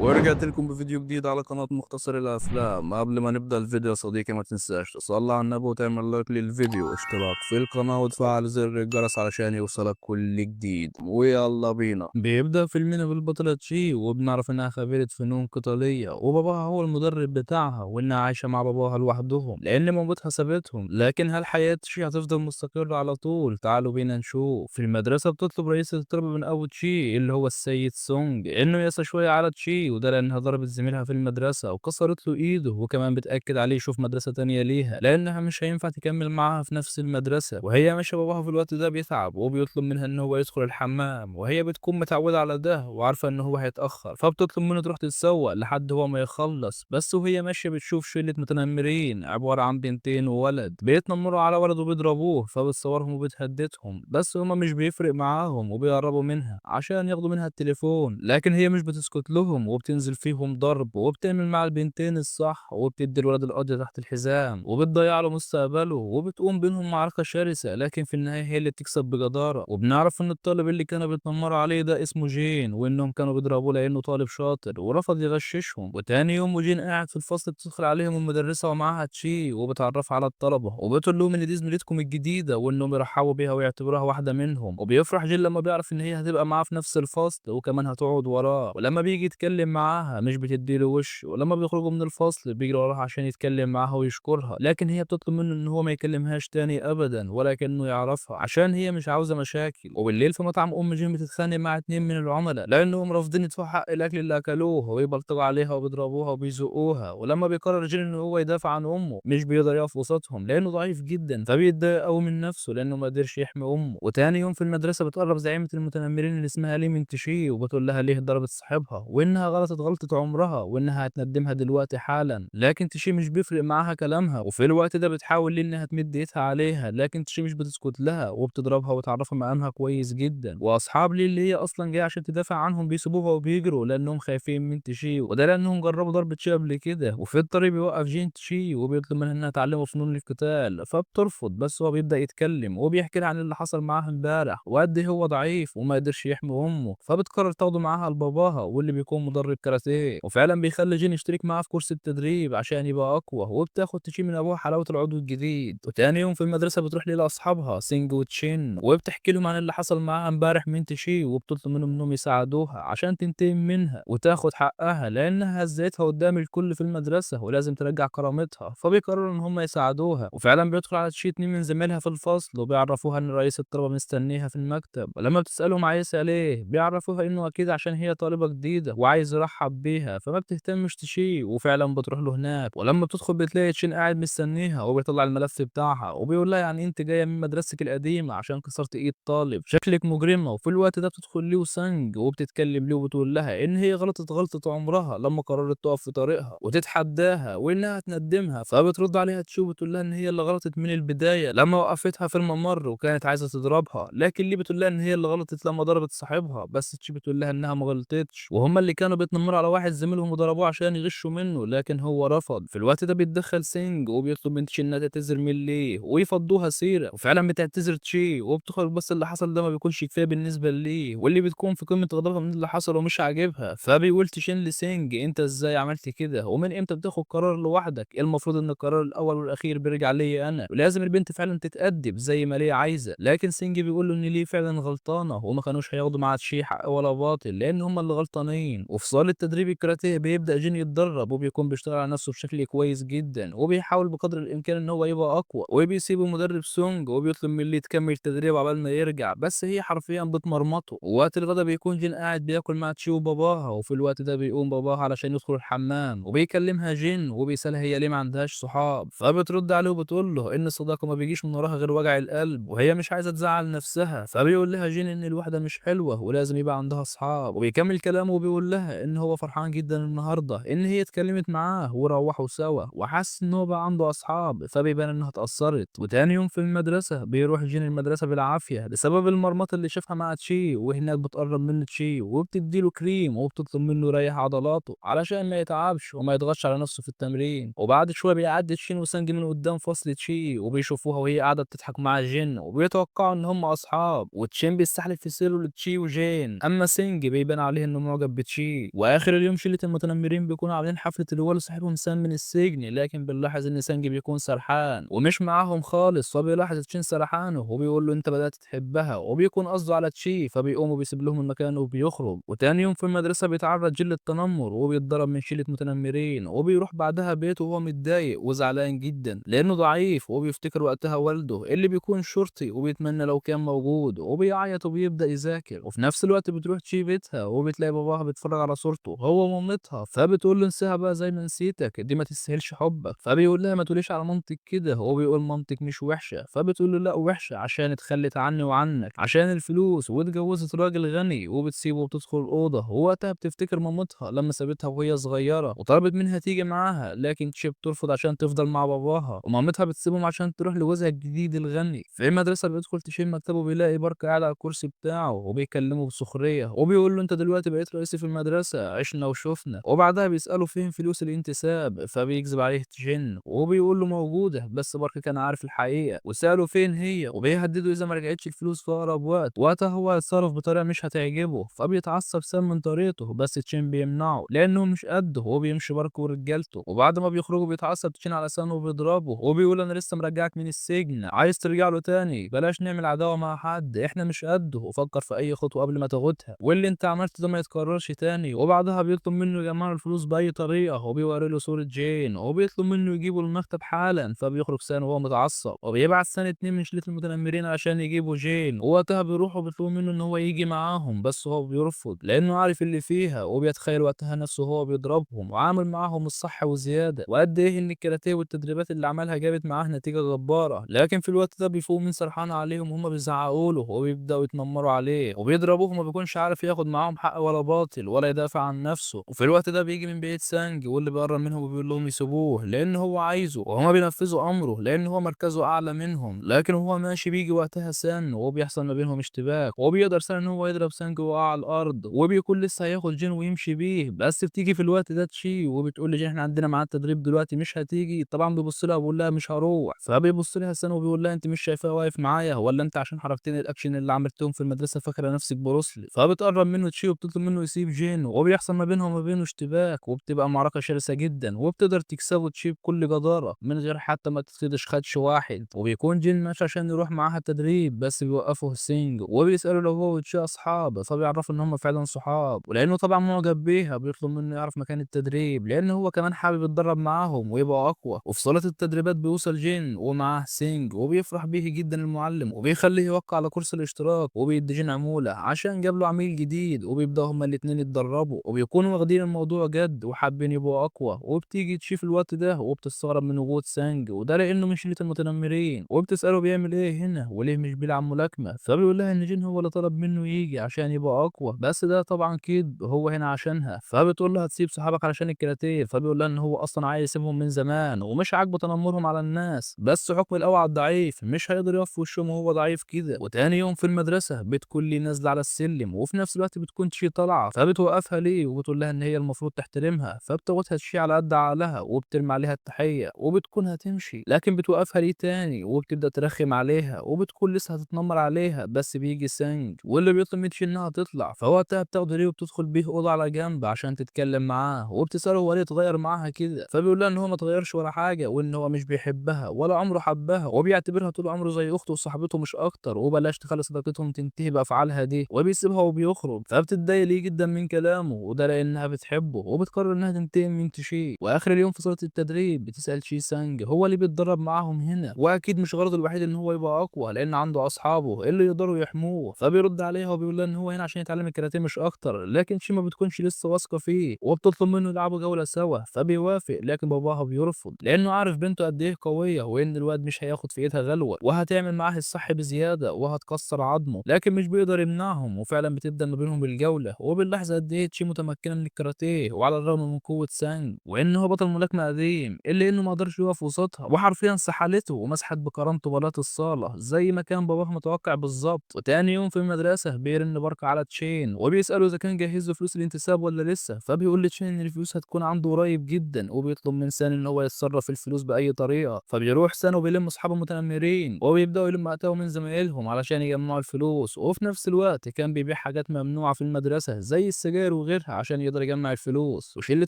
ورجعت لكم بفيديو جديد على قناة مختصر الأفلام. قبل ما نبدأ الفيديو يا صديقي ما تنساش تصلي على النبي وتعمل لايك للفيديو واشتراك في القناة وتفعل زر الجرس علشان يوصلك كل جديد. ويلا بينا. بيبدأ فيلمنا بالبطلة تشي وبنعرف إنها خبيرة فنون قتالية وباباها هو المدرب بتاعها وإنها عايشة مع باباها لوحدهم لأن مامتها سابتهم. لكن هل حياة تشي هتفضل مستقرة على طول؟ تعالوا بينا نشوف. في المدرسة بتطلب رئيسة الطلبة من أبو تشي اللي هو السيد سونج إنه يقسى شوية على تشي، وده لأنها ضربت زميلها في المدرسة وكسرت له إيده، وكمان بتأكد عليه يشوف مدرسة تانية ليها لأنها مش هينفع تكمل معاها في نفس المدرسة. وهي ماشية باباها في الوقت ده بيتعب وبيطلب منها إن هو يدخل الحمام، وهي بتكون متعودة على ده وعارفة إن هو هيتأخر فبتطلب منه تروح تتسوق لحد هو ما يخلص. بس وهي ماشية بتشوف شلة متنمرين عبارة عن بنتين وولد بيتنمروا على ولد وبيضربوه، فبتصورهم وبتهددهم، بس هما مش بيفرق معاهم وبيقربوا منها عشان ياخدوا منها التليفون. لكن هي مش بتسكت لهم وبتنزل فيهم ضرب وبتعمل مع البنتين الصح وبتدي الولد القاضية تحت الحزام وبتضيع له مستقبله وبتقوم بينهم معركة شرسة، لكن في النهاية هي اللي بتكسب بجدارة. وبنعرف ان الطالب اللي كانوا بيتنمروا عليه ده اسمه جين، وانهم كانوا بيضربوه لانه طالب شاطر ورفض يغششهم. وتاني يوم وجين قاعد في الفصل بتدخل عليهم المدرسة ومعاها تشي وبتعرف على الطلبة وبتقول لهم ان دي زميلتكم الجديدة وانهم يرحبوا بيها ويعتبروها واحدة منهم. وبيفرح جين لما بيعرف ان هي هتبقى معاه في نفس الفصل وكمان هتقعد وراه، ولما بيجي يتكلم معاها مش بتديله وش، ولما بيخرجوا من الفصل بيجري وراها عشان يتكلم معاها ويشكرها، لكن هي بتطلب منه ان هو ما يكلمهاش تاني ابدا ولا كانه يعرفها عشان هي مش عاوزة مشاكل. وبالليل في مطعم ام جين بتتخانق مع اتنين من العملاء لانهم رافضين يدفعوا حق الاكل اللي اكلوه ويبلطجوا عليها وبيضربوها وبيزقوها. ولما بيقرر جين ان هو يدافع عن امه مش بيقدر يقف وسطهم لانه ضعيف جدا، فبيتضايق قوي من نفسه لانه ما قدرش يحمي امه. وتاني يوم في المدرسه بتقرب زعيمه المتنمرين اللي اسمها لي من تشي وبتقول لها ليه ضربت صاحبها وانها غلطت غلطه عمرها وانها هتندمها دلوقتي حالا. لكن تشي مش بيفرق معاها كلامها، وفي الوقت ده بتحاول لي انها تمد ايدها عليها لكن تشي مش بتسكت لها وبتضربها وتعرفها مقامها كويس جدا. واصحاب لي اللي هي اصلا جايه عشان تدافع عنهم بيسيبوها وبيجروا لانهم خايفين من تشي، وده لانهم جربوا ضرب تشي قبل كده. وفي الطريق بيوقف جين تشي وبيطلب منها انها تعلمه فنون القتال فبترفض، بس هو بيبدا يتكلم وبيحكي لها عن اللي حصل معاه امبارح وقد ايه هو ضعيف وما قدرش يحمي امه، فبتقرر تاخده معاها لباباها واللي بيكون مدرب كاراتيه، وفعلا بيخلي جين يشترك معاه في كورس التدريب عشان يبقى اقوى، وبتاخد تشي من ابوها حلاوه العضو الجديد. وتاني يوم في المدرسه بتروح ليه لاصحابها سينج وتشين وبتحكي لهم عن اللي حصل معاها امبارح من تشي وبتطلب منهم انهم يساعدوها عشان تنتقم منها وتاخد حقها لانها هزتها قدام الكل في المدرسه ولازم ترجع كرامتها، فبيقرروا ان هم يساعدوها. وفعلا بيدخل على تشي اتنين من زمايلها في الفصل وبيعرفوها ان رئيس الطلبه مستنيها في المكتب، ولما بتسالهم عايزه ليه بيعرفوها انه اكيد عشان هي طالبه جديده وعايز يرحب بيها، فما بتهتمش تشي وفعلا بتروح له هناك. ولما بتدخل بتلاقي تشين قاعد مستنيها وبيطلع الملف بتاعها وبيقول لها يعني انت جايه من مدرستك القديمه عشان كسرت ايد طالب، شكلك مجرمه. وفي الوقت ده بتدخل ليه سانج وبتتكلم ليه وبتقول لها ان هي غلطت غلطه عمرها لما قررت تقف في طريقها وتتحداها وانها تندمها، فبترد عليها تشو بتقول لها ان هي اللي غلطت من البدايه لما وقفتها في الممر وكانت عايزه تضربها، لكن ليه بتقول لها ان هي اللي غلطت لما ضربت صاحبها، بس تشي بتقول لها انها ما غلطتش وهم اللي كانوا بيتنمروا على واحد زميلهم وضربوه عشان يغشوا منه، لكن هو رفض. في الوقت ده بيتدخل سينج وبيطلب من تشي انها تعتذر من ليه ويفضوها سيره، وفعلا بتعتذر تشي وبتخرج، بس اللي حصل ده ما بيكونش كفايه بالنسبه ليه واللي بتكون في قمه غضبها من اللي حصل ومش عاجبها، فبيقول تشين لسينج انت ازاي عملت كده ومن امتى بتاخد قرار لوحدك؟ المفروض ان القرار الاول والاخير بيرجع ليا انا، ولازم البنت فعلا تتأدب زي ما ليه عايزه. لكن سينج بيقول له ان ليه فعلا غلطانه وما كانوش هياخدوا مع تشي حق ولا باطل لان هم اللي غلطانين. وفي صاله تدريب الكاراتيه بيبدا جين يتدرب وبيكون بيشتغل على نفسه بشكل كويس جدا وبيحاول بقدر الامكان ان هو يبقى اقوى، وبيسيب المدرب سونج وبيطلب من ليه تكمل تدريب عقبال ما يرجع، بس هي حرفيا بتمرمطه. ووقت الغدا بيكون جين قاعد بياكل مع تشي وباباها، وفي الوقت ده بيقوم باباها علشان يدخل الحمام وبيكلمها جين وبيسالها هي ليه ما عندهاش صحاب، فبترد عليه وبتقول له ان الصداقه ما بيجيش من وراها غير وجع القلب وهي مش عايزه تزعل نفسها، فبيقول لها جين ان الوحده مش حلوه ولازم يبقى عندها اصحاب، وبيكمل كلامه وبيقول لها ان هو فرحان جدا النهارده ان هي اتكلمت معاه وروحوا سوا وحس ان هو بقى عنده اصحاب، فبيبان انها اتأثرت. وتاني يوم في المدرسه بيروح جين المدرسه بالعافيه بسبب المرمطه اللي شافها مع تشي، وهناك بتقرب من تشي وبتديله كريم وبتطلب منه يريح عضلاته علشان ما يتعبش وما يضغطش على نفسه في التمرين. وبعد شويه بيعدي تشين وسانج من قدام فصل تشي وبيشوفوها وهي قاعده بتضحك مع جين وبيتوقعوا ان هم اصحاب، وتشين بيستحلف في سره لتشي وجين، اما سينج بيبان عليه انه معجب بتشي واخر اليوم شله المتنمرين بيكونوا عاملين حفله الولوا لصاحبهم سام من السجن، لكن بنلاحظ ان سانج بيكون سرحان ومش معاهم خالص، فبيلاحظ تشين سرحانه وبيقول له انت بدات تحبها، وبيكون قصده على تشي، فبيقوم وبيسيب لهم المكان وبيخرج. وتاني يوم في المدرسه بيتعرض جيل للتنمر وبيتضرب من شله متنمرين، وبيروح بعدها بيته وهو متضايق وزعلان جدا لانه ضعيف، وبيفتكر وقتها والده اللي بيكون شرطي وبيتمنى لو كان موجود، وبيعيط وبيبدا يذاكر. وفي نفس الوقت بتروح تشي بيتها وبتلاقي باباها بيتفرج على صورته هو ومامتها، فبتقول له انساها بقى زي ما نسيتك، دي ما تستاهلش حبك. فبيقول لها ما تقوليش على مامتك كده، هو بيقول مامتك مش وحشه، فبتقول له لا وحشه عشان اتخلت عني وعنك عشان الفلوس واتجوزت راجل غني، وبتسيبه وبتدخل الاوضه. ووقتها بتفتكر مامتها لما سابتها وهي صغيره وطلبت منها تيجي معاها، لكن تشي بترفض عشان تفضل مع باباها، ومامتها بتسيبهم عشان تروح لجوزها الجديد الغني. في المدرسه بيدخل تشي مكتبه بيلاقي بارك قاعد على الكرسي بتاعه وبيكلمه بسخريه، وبيقول له انت دلوقتي بقيت رئيسي في المدرسه، عشنا وشفنا. وبعدها بيساله فين فلوس الانتساب، فبيكذب عليه جن وبيقول له موجوده، بس بارك كان عارف الحقيقه وساله فين هي، وبيهدده اذا ما رجعتش الفلوس في اقرب وقت. وقتها هو هيتصرف بطريقه مش هتعجبه، فبيتعصب سام من طريقته، بس تشين بيمنعه لانه مش قده، وهو بيمشي بارك ورجالته. وبعد ما بيخرجوا بيتعصب تشين على سام وبيضربه، وبيقول انا لسه مرجعك من السجن، عايز ترجع له تاني؟ بلاش نعمل عداوه مع حد، احنا مش قده، وفكر في اي خطوه قبل ما تاخدها، واللي انت عملته ده ما يتكررش تاني. وبعدها بيطلب منه يجمع له الفلوس باي طريقه، وبيوري له صوره جين وبيطلب منه يجيبه المكتب حالا. فبيخرج سان وهو متعصب، وبيبعت سان اتنين من شله المتنمرين علشان يجيبوا جين، ووقتها بيروحوا بيطلبوا منه ان هو يجي معاهم، بس هو بيرفض لانه عارف اللي فيها، وبيتخيل وقتها نفسه هو بيضربهم وعامل معاهم الصح وزياده، وقد ايه ان الكاراتيه والتدريبات اللي عملها جابت معاه نتيجه جباره. لكن في الوقت ده بيفوق من سرحان عليهم وهم بيزعقوا له وبيبداوا يتنمروا عليه وبيضربوه، وما بيكونش عارف ياخد معاهم حق ولا باطل ولا يدافع عن نفسه. وفي الوقت ده بيجي من بعيد سانج واللي بيقرب منهم وبيقول لهم يسيبوه لان هو عايزه، وهما بينفذوا امره لان هو مركزه اعلى منهم. لكن هو ماشي بيجي وقتها سان وبيحصل ما بينهم اشتباك، وبيقدر سان ان هو يضرب سانج وقع على الارض، وبيكون لسه هياخد جين ويمشي بيه، بس بتيجي في الوقت ده تشي وبتقول لجين احنا عندنا ميعاد تدريب دلوقتي مش هتيجي. طبعا بيبص لها وبيقول لها مش هروح، فبيبص لها سان وبيقول لها انت مش شايفاه واقف معايا، ولا انت عشان حركتني الاكشن اللي عملتهم في المدرسه فاكره نفسك بروسلي؟ فبتقرب منه تشي وبتطلب منه يسيب جين، وبيحصل ما بينهم وما بينه اشتباك، وبتبقى معركه شرسه جدا، وبتقدر تكسبه تشي بكل جداره من غير حتى ما تفقدش خدش واحد. وبيكون جين ماشي عشان يروح معاها التدريب، بس بيوقفه سينج وبيسأله لو هو وتشي أصحاب، فبيعرفوا إن هم فعلا صحاب، ولأنه طبعا معجب بيها بيطلب منه يعرف مكان التدريب لأن هو كمان حابب يتدرب معاهم ويبقى أقوى. وفي صالة التدريبات بيوصل جين ومعاه سينج وبيفرح بيه جدا المعلم، وبيخليه يوقع على كورس الاشتراك، وبيدي جين عمولة عشان جاب له عميل جديد، وبيبدأوا هما الاتنين يتدربوا وبيكونوا واخدين الموضوع جد وحابين يبقوا أقوى. وبتيجي تشي في الوقت ده وبتستغرب من وجود سانج، وده لأنه من شلة المتنمرين، وبتسأله بيعمل إيه هنا وليه مش بيلعب ملاكمة، فبيقول لها إن جين هو اللي طلب منه ييجي عشان يبقى أقوى، بس ده طبعا كدب، هو هنا عشانها. فبتقول له هتسيب صحابك علشان الكاراتيه، فبيقول لها إن هو أصلا عايز يسيبهم من زمان ومش عاجبه تنمرهم على الناس، بس حكم القوي على الضعيف مش هيقدر يقف في وشهم وهو ضعيف كده. وتاني يوم في المدرسة بتكون لي نازلة على السلم، وفي نفس الوقت بتكون تشي طالعة، فبتوقفها ليه وبتقول لها إن هي المفروض تحترمها، فبتاخدها تشي على قد عقلها وبترمي عليها التحية وبتكون هتمشي، لكن بتوقفها ليه تاني وبتبدأ ترخم عليها وبتكون لسه هتتنمر عليها، بس بيجي سانج واللي بيطلب من تشي إنها تطلع، فوقتها بتاخده ليه وبتدخل بيه أوضة على جنب عشان تتكلم معاه، وبتسأله هو ليه اتغير معاها كده، فبيقول لها إن هو ما اتغيرش ولا حاجة، وإن هو مش بيحبها ولا عمره حبها، وبيعتبرها طول عمره زي أخته وصاحبته مش أكتر، وبلاش تخلي صداقتهم تنتهي بأفعالها دي، وبيسيبها وبيخرج. فبتتضايق ليه جدا من كلامه، وده لأنها بتحبه وبتقرر إنها تنتقم من تشي. وآخر اليوم في صالة التدريب بتسأل شي سانج هو اللي بيتدرب معاهم هنا، وأكيد مش غرضه الوحيد إن هو يبقى أقوى لأن عنده أصحابه اللي يقدروا يحموه، فبيرد عليها وبيقول لها إن هو هنا عشان يتعلم الكاراتيه مش أكتر، لكن شي ما بتكونش لسه واثقة فيه وبتطلب منه يلعبوا جولة سوا، فبيوافق، لكن باباها بيرفض لأنه عارف بنته قد إيه قوية، وإن الواد مش هياخد في إيدها غلوة وهتعمل معاه الصح بزيادة وهتكسر عظمه، لكن مش بيقدر يمنعهم. وفعلا بتبدأ ما بينهم الجولة، وبنلاحظ قد إيه تشي متمكنة من الكاراتيه وعلى الرغم من قوة سانج وإن هو بطل ملاكمة قديم، إلا إنه ما قدرش يقف وسطها وحرفيا سحلته ومسحت بكرامته بلاط الصالة زي ما كان باباه متوقع بالظبط. وتاني يوم في المدرسة بيرن بارك على تشين وبيسأله إذا كان جهز له فلوس الانتساب ولا لسه، فبيقول لتشين إن الفلوس هتكون عنده قريب جدا، وبيطلب من سان إن هو يتصرف الفلوس بأي طريقة. فبيروح سان وبيلم أصحابه المتنمرين وبيبدأوا يلموا أتاهم من زمايلهم علشان يجمعوا الفلوس، وفي نفس الوقت كان بيبيع حاجات ممنوعة في المدرسة زي السجاير وغيرها عشان يقدر يجمع الفلوس. وشلة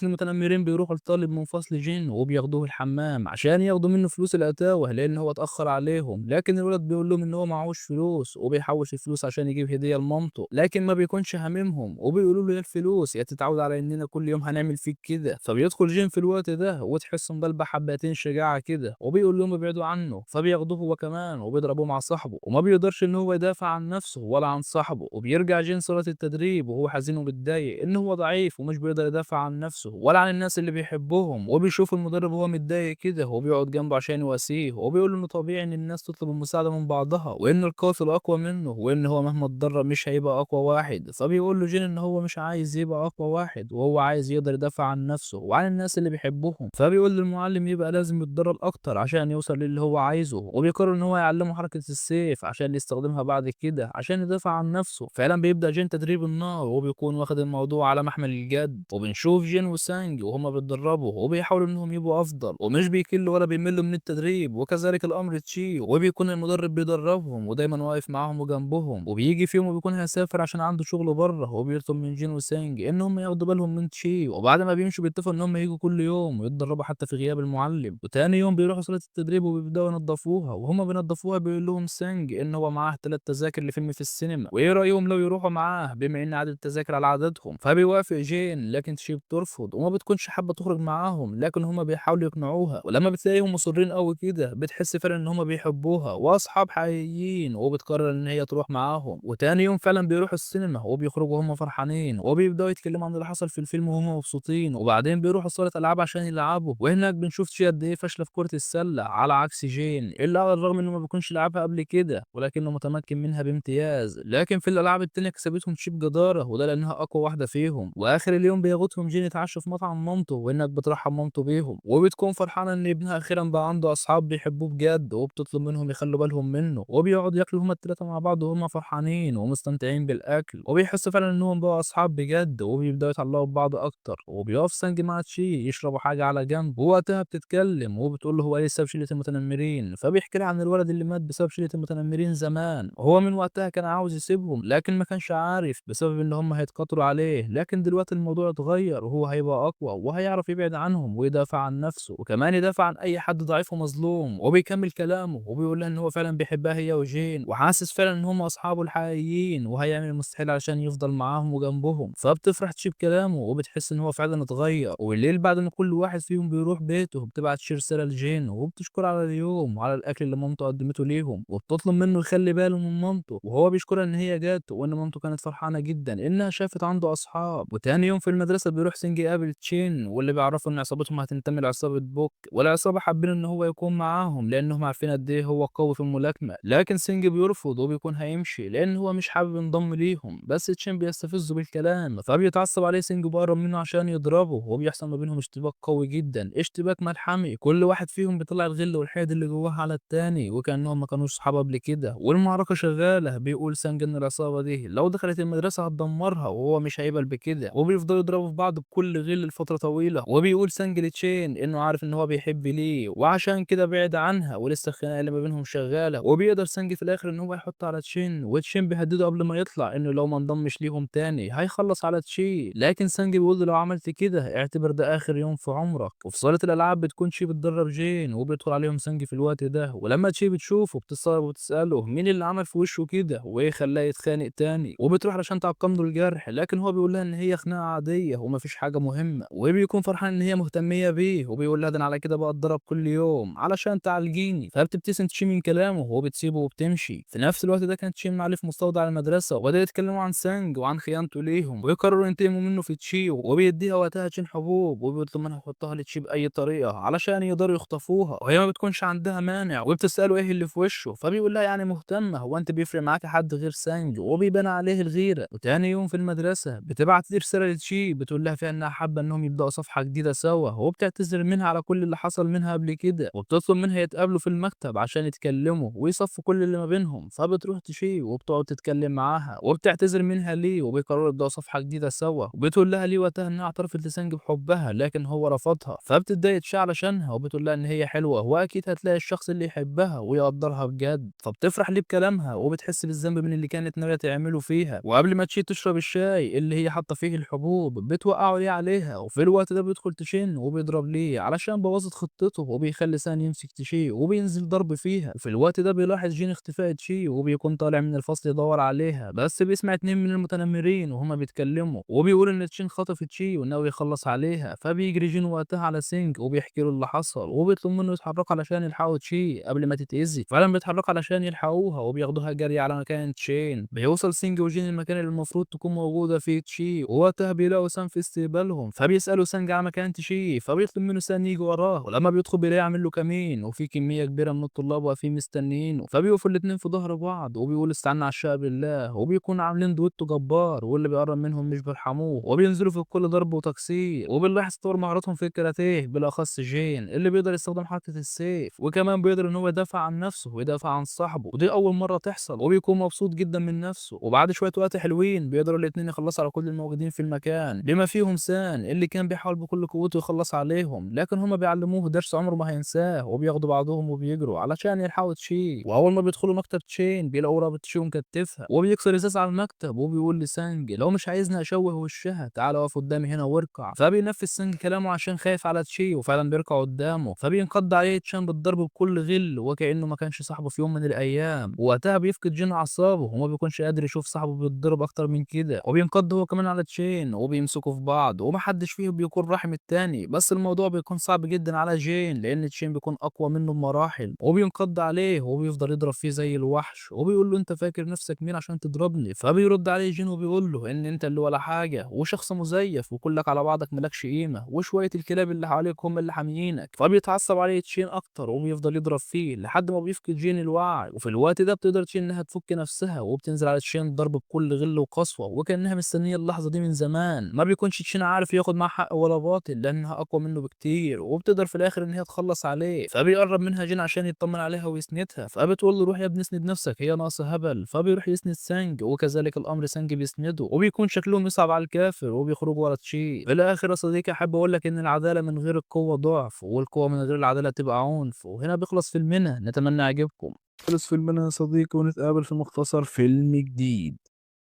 المتنمرين بيروحوا لطالب منفصل جن وبياخدوه الحمام عشان ياخدوا منه فلوس الاتاوه لان هو اتاخر عليهم، لكن الولد بيقول لهم ان هو معهوش فلوس وبيحوش الفلوس عشان يجيب هديه لمامته، لكن ما بيكونش هاممهم وبيقولوا له يا الفلوس يا تتعود على اننا كل يوم هنعمل فيك كده. فبيدخل جين في الوقت ده وتحسه مبلبع حبتين شجاعه كده وبيقول لهم ابعدوا عنه، فبياخدوه هو كمان وبيضربوه مع صاحبه وما بيقدرش ان هو يدافع عن نفسه ولا عن صاحبه. وبيرجع جين صاله التدريب وهو حزين ومتضايق ان هو ضعيف ومش بيقدر يدافع عن نفسه ولا عن الناس اللي بيحبهم. وبيشوف المدرب وهو متضايق كده وبيقعد جنبه عشان يواسيه وبيقول له انه طبيعي ان الناس تطلب المساعده من بعضها وان القاتل اقوى منه وان هو مهما اتدرب مش هيبقى اقوى واحد. فبيقول له جين ان هو مش عايز يبقى اقوى واحد وهو عايز يقدر يدافع عن نفسه وعن الناس اللي بيحبهم. فبيقول للمعلم يبقى لازم يتدرب اكتر عشان يوصل للي هو عايزه، وبيقرر ان هو يعلمه حركه السيف عشان يستخدمها بعد كده عشان يدافع عن نفسه. فعلا بيبدا جين تدريب النار وبيكون واخد الموضوع على محمل الجد، وبنشوف جين وسانج وهما بيتدربوا وبيحاولوا انهم يبقوا افضل ومش بيكلوا ولا بيملوا من التدريب. وكذلك الامر تشي وبيكون المدرب بيدربهم ودايما واقف معاهم وجنبهم. وبيجي في يوم وبيكون هيسافر عشان عنده شغل بره وبيطلب من جين وسانج ان هم ياخدوا بالهم من تشي، وبعد ما بيمشوا بيتفقوا ان هم يجوا كل يوم ويتدربوا حتى في غياب المعلم. وتاني يوم بيروحوا صاله التدريب وبيبداوا ينظفوها وهم بينظفوها بيقول لهم سانج ان هو معاه 3 تذاكر لفيلم في السينما وايه رايهم لو يروحوا معاه بما ان عدد التذاكر على عددهم. فبيوافق جين لكن تشي بترفض وما بتكونش حابه تخرج معاهم، لكن هم بيحاولوا يقنعوها ولما بتلاقيهم مصرين قوي كده بتحس فعلا ان هم بيحبوها واصحاب حقيقيين وبتقرر ان هي تروح معاهم. وتاني يوم فعلا بيروحوا السينما وبيخرجوا هم فرحانين وبيبداوا يتكلموا عن اللي حصل في الفيلم وهم مبسوطين. وبعدين بيروحوا صاله العاب عشان يلعبوا، وهناك بنشوف تشي قد ايه فاشله في كره السله على عكس جين اللي على الرغم انه ما بيكونش لعبها قبل كده ولكنه متمكن منها بامتياز. لكن في الالعاب التانيه كسبتهم تشي بجداره وده لانها اقوى واحده فيهم. واخر اليوم بياخدهم جين يتعشوا في مطعم مامته وهناك بترحب مامته بيهم وبتكون فرحانه ان ابنها اخيرا بقى عنده اصحاب بيحبوه بجد وبتطلب منهم يخلوا بالهم منه. وبيقعدوا ياكلوا هما التلاته مع بعض وهما فرحانين ومستمتعين بالاكل وبيحسوا فعلا انهم بقوا اصحاب بجد وبيبداوا يتعلقوا ببعض اكتر. وبيقف سانج مع تشي يشربوا حاجه على جنب ووقتها بتتكلم وبتقول له هو ليه ساب شله المتنمرين. فبيحكي لها عن الولد اللي مات بسبب شله المتنمرين زمان وهو من وقتها كان عاوز يسيبهم لكن ما كانش عارف بسبب ان هم هيتكتروا عليه، لكن دلوقتي الموضوع اتغير وهو هيبقى اقوى وهيعرف يبعد عنهم ويدافع عن نفسه وكمان يدافع عن اي حد ضعيف ومظلوم. وبيكمل كلامه وبيقول لها ان هو فعلا بيحبها هي وجين وحاسس فعلا ان هم اصحابه الحقيقيين وهيعمل المستحيل عشان يفضل معاهم وجنبهم. فبتفرح تشي بكلامه وبتحس ان هو فعلا اتغير. والليل بعد ما كل واحد فيهم بيروح بيته بتبعت تشي رساله لجين وبتشكر على اليوم وعلى الاكل اللي مامته قدمته ليهم وبتطلب منه يخلي باله من مامته، وهو بيشكرها ان هي جت وان مامته كانت فرحانه جدا انها شافت عنده اصحاب. وتاني يوم في المدرسه بيروح سينجي يقابل تشين واللي بيعرفوا ان عصابتهم هتنتمي لعصابه بوك، والعصابه حابين ان هو يكون معاهم لانهم عارفين قد ايه هو قوي في الملاكمه. لكن سينجي بيرفض وبيكون هيمشي لان هو مش حابب ينضم ليهم، بس تشين بيستفزه بالكلام فبيتعصب عليه سينجي وبيقرب منه عشان يضربه وبيحصل ما بينهم اشتباك قوي جدا، اشتباك ملحمي كل واحد فيهم بيطلع الغل والحقد اللي جواه على التاني وكانهم ما كانوش صحاب قبل كده. والمعركه شغاله بيقول سانج ان العصابه دي لو دخلت المدرسه هتدمرها وهو مش هيقبل بكده وبيفضلوا يضربوا في بعض بكل غل لفتره طويله. وبيقول سانج لتشين انه عارف ان هو بيحب ليه وعشان كده بعد عنها ولسه الخناقه اللي ما بينهم شغاله. وبيقدر سانج في الاخر ان هو يحط على تشين وتشين بيهدده قبل ما يطلع انه لو ما انضمش ليهم تاني هيخلص على تشي، لكن سانج بيقول له لو عملت كده اعتبر ده اخر يوم في عمرك. وفي صاله الالعاب بتكون شي بتدرب جين وبيدخل عليهم سانج في الوقت ده، ولما تشي بتشوفه بتستغرب وتساله مين اللي عمل في وشه كده وايه خلاه يتخانق تاني، وبتروح علشان تعقم له الجرح لكن هو بيقول لها ان هي خناقه عاديه ومفيش حاجه مهمه. وبيكون فرحان ان هي مهتميه بيه وبيقول لها ده انا على كده بقى اتضرب كل يوم علشان تعالجيني. فبتبتسم تشي من كلامه وبتسيبه وبتمشي. في نفس الوقت ده كانت تشي عليه في مستودع المدرسه وبدأوا يتكلموا عن سانج وعن خيانته ليهم ويقرروا ينتقموا منه في تشي، وبيديها وقتها تشين حبوب وبيطلب منها يحطها لتشي باي طريقه علشان يقدروا يخطفوها، وهي ما بتكونش عندها مانع وبتساله ايه اللي في وشه فبيقول لها يعني مهتمه هو انت بيفرق معاك حد غير سانج، وبيبان عليه الغيره. وتاني يوم في المدرسه بتبعت لي رساله لتشي بتقول لها فيها انها حابه انهم يبداوا صفحه جديده سوا وبتعتذر منها على كل اللي حصل منها قبل كده وبتطلب منها يتقابلوا في المكتب عشان يتكلموا ويصفوا كل اللي ما بينهم. فبتروح تشي وبتقعد تتكلم معاها وبتعتذر منها ليه وبيقرروا يبداوا صفحه جديده سوا، وبتقول لها ليه وقتها انها اعترفت لسانج بحبها لكن هو رفضها. فبتتضايق تشي علشانها وبتقول لها ان هي حلوه واكيد هتلاقي الشخص اللي يحبها ويقدرها بجد، فبتفرح ليه بكلامها وبتحس بالذنب من اللي كانت ناويه تعمله فيها. وقبل ما تشي تشرب الشاي اللي هي حاطة فيه الحبوب بتوقعه ليه عليها، وفي الوقت ده بيدخل تشين وبيضرب ليه علشان بوظت خطته، وبيخلي سان يمسك تشي وبينزل ضرب فيها. وفي الوقت ده بيلاحظ جين اختفاء تشي وبيكون طالع من الفصل يدور عليها، بس بيسمع اتنين من المتنمرين وهما بيتكلموا وبيقول ان تشين خطف تشي وناوي يخلص عليها. فبيجري جين وقتها على سينج وبيحكي له اللي حصل، وبيطلب منه يتحركوا علشان يلحقوا تشي قبل ما تتأذي. فعلا بيتحركوا علشان يلحقوها وبياخدوها جري على مكان تشين. بيوصل سينج وجين المكان اللي المفروض تكون موجودة فيه تشي، ووقتها بيلاقوا سان في استقبالهم. فبيسألوا سانج على مكان تشي، فبيطلب منه سان يجي وراه، ولما بيدخل بيلاقي عامل له كمين وفي كمية كبيرة من الطلاب واقفين مستنيينه. فبيقفوا الاتنين في ظهر بعض وبيقولوا استعنا على الشقة بالله، وبيكونوا عاملين دويتو جبار، واللي بيقرب منهم مش بيرحموه وبينزلوا في الكل ضرب وتكسير. وبنلاحظ تطور مهاراتهم في الكاراتيه، بالاخص جين اللي بيقدر يستخدم حركة السيف، وكمان بيقدر ان هو يدافع عن نفسه ويدافع عن صاحبه، ودي اول مرة تحصل. وبيكون مبسوط جدا من نفسه. وبعد شوية وقت حلوين بيقدروا الاتنين يخلصوا على كل الموجودين في المكان، بما فيهم سان اللي كان بيحاول بكل قوته يخلص عليهم، لكن هما بيعلموه درس عمره ما هينساه. وبياخدوا بعضهم وبيجروا علشان يلحقوا تشي. واول ما بيدخلوا مكتب تشين بيلاقوا رابط تشي ومكتفها، وبيكسر ازاز على المكتب وبيقول لسانج لو مش عايزني اشوه وشها تعال اقف قدامي هنا واركع. فبينفذ سانج كلامه عشان خايف على تشي، وفعلا بيركع قدامه. فبينقض عليه تشان بالضرب بكل غل وكانه ما كانش صاحبه في يوم من الايام. وقتها بيفقد جين اعصابه وما بيكونش قادر يشوف صاحبه بيتضرب اكتر من كده، وبينقض هو كمان على تشين وبيمسكوا في بعض ومحدش فيهم بيكون راحم التاني. بس الموضوع بيكون صعب جدا على جين لان تشين بيكون اقوى منه بمراحل، وبينقض عليه وبيفضل يضرب فيه زي الوحش، وبيقول له انت فاكر نفسك مين عشان تضربني؟ فبيرد عليه جين وبيقول له ان انت اللي ولا حاجه وشخص مزيف وكلك على بعضك مالكش قيمه، وشويه الكلاب اللي حواليك هم اللي حاميينك. فبيتعصب عليه تشين اكتر وبيفضل يضرب فيه لحد ما بيفقد جين الوعي. وفي الوقت ده بتقدر تشين انها تفك نفسها وبتنزل على تشين ضرب بكل غل وقسوه، وكانها مستنيه اللحظه دي من زمان. ما بيكونش تشين عارف ياخد معاه حق ولا باطل لانها اقوى منه بكتير، وبتقدر في الاخر ان هي تخلص عليه. فبيقرب منها جين عشان يطمن عليها ويسندها، فبتقول له روح يا ابني اسند نفسك هي ناقصه هبل. فبيروح يسند سانج وكذلك الامر سانج بيسنده، وبيكون شكلهم يصعب على الكافر وبيخرجوا ورا تشي. في الاخر يا صديقي احب اقول لك ان العداله من غير القوه ضعف، والقوه من غير العداله تبقى عنف. وهنا بيخلص فيلمنا، نتمنى يعجبكم. خلص فيلمنا يا صديقي، ونتقابل في مختصر فيلم جديد.